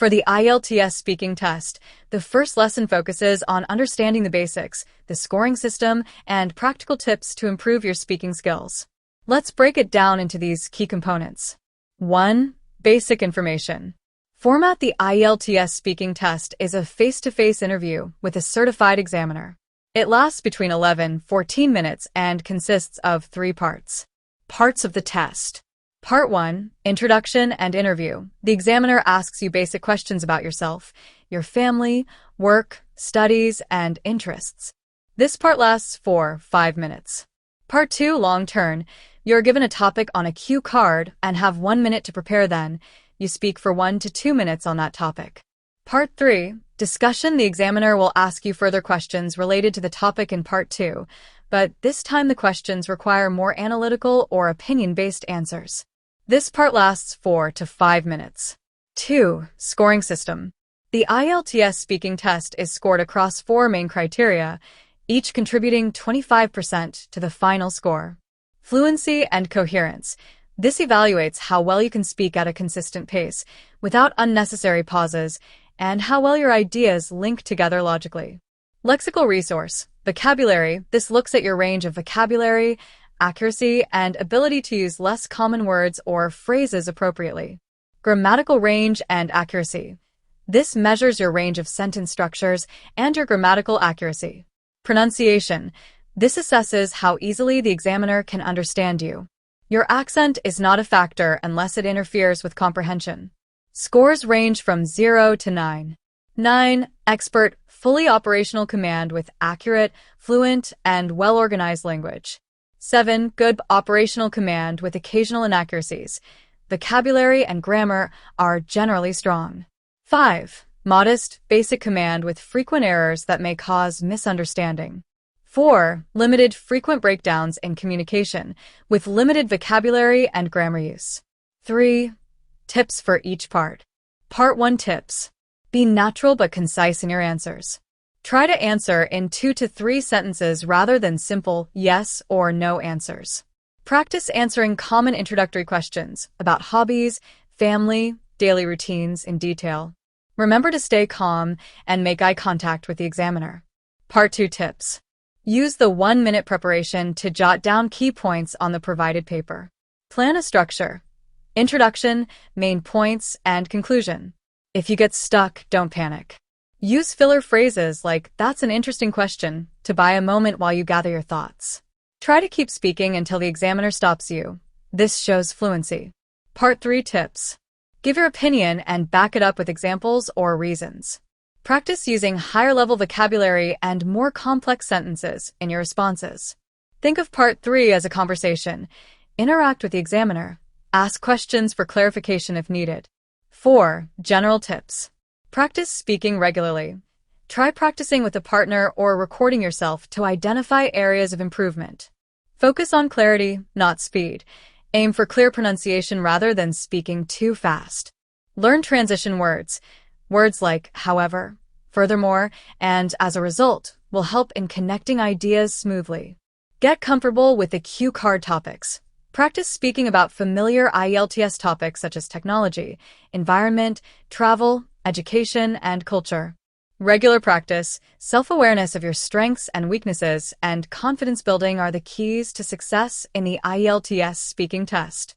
For the IELTS speaking test, the first lesson focuses on understanding the basics, the scoring system, and practical tips to improve your speaking skills. Let's break it down into these key components. 1. Basic information. Format: the IELTS speaking test is a face-to-face interview with a certified examiner. It lasts between 11-14 minutes and consists of 3 parts. Parts of the test. Part 1, Introduction and Interview. The examiner asks you basic questions about yourself, your family, work, studies, and interests. This part lasts for 5 minutes. Part 2, Long Turn. You're given a topic on a cue card and have 1 minute to prepare. Then you speak for 1 to 2 minutes on that topic. Part 3, Discussion. The examiner will ask you further questions related to the topic in Part 2, but this time the questions require more analytical or opinion-based answers. This part lasts 4 to 5 minutes. 2. Scoring system. The IELTS speaking test is scored across 4 main criteria, each contributing 25% to the final score. Fluency and coherence. This evaluates how well you can speak at a consistent pace, without unnecessary pauses, and how well your ideas link together logically. Lexical resource. Vocabulary. This looks at your range of vocabulary, accuracy, and ability to use less common words or phrases appropriately. Grammatical range and accuracy. This measures your range of sentence structures and your grammatical accuracy. Pronunciation. This assesses how easily the examiner can understand you. Your accent is not a factor unless it interferes with comprehension. Scores range from 0 to 9. 9. Expert, fully operational command with accurate, fluent, and well-organized language. 7. Good operational command with occasional inaccuracies. Vocabulary and grammar are generally strong. 5. Modest, basic command with frequent errors that may cause misunderstanding. 4. Limited, frequent breakdowns in communication, with limited vocabulary and grammar use. 3. Tips for each part. Part 1, Tips. Be natural but concise in your answers. Try to answer in 2 to 3 sentences rather than simple yes or no answers. Practice answering common introductory questions about hobbies, family, daily routines in detail. Remember to stay calm and make eye contact with the examiner. Part 2, Tips. Use the 1-minute preparation to jot down key points on the provided paper. Plan a structure: introduction, main points, and conclusion. If you get stuck, don't panic. Use filler phrases like "that's an interesting question" to buy a moment while you gather your thoughts. Try to keep speaking until the examiner stops you. This shows fluency. Part 3, Tips. Give your opinion and back it up with examples or reasons. Practice using higher-level vocabulary and more complex sentences in your responses. Think of Part 3 as a conversation. Interact with the examiner. Ask questions for clarification if needed. 4. General tips. Practice speaking regularly. Try practicing with a partner or recording yourself to identify areas of improvement. Focus on clarity, not speed. Aim for clear pronunciation rather than speaking too fast. Learn transition words. Words like however, furthermore, and as a result will help in connecting ideas smoothly. Get comfortable with the cue card topics. Practice speaking about familiar IELTS topics such as technology, environment, travel, education, and culture. Regular practice, self-awareness of your strengths and weaknesses, and confidence building are the keys to success in the IELTS speaking test.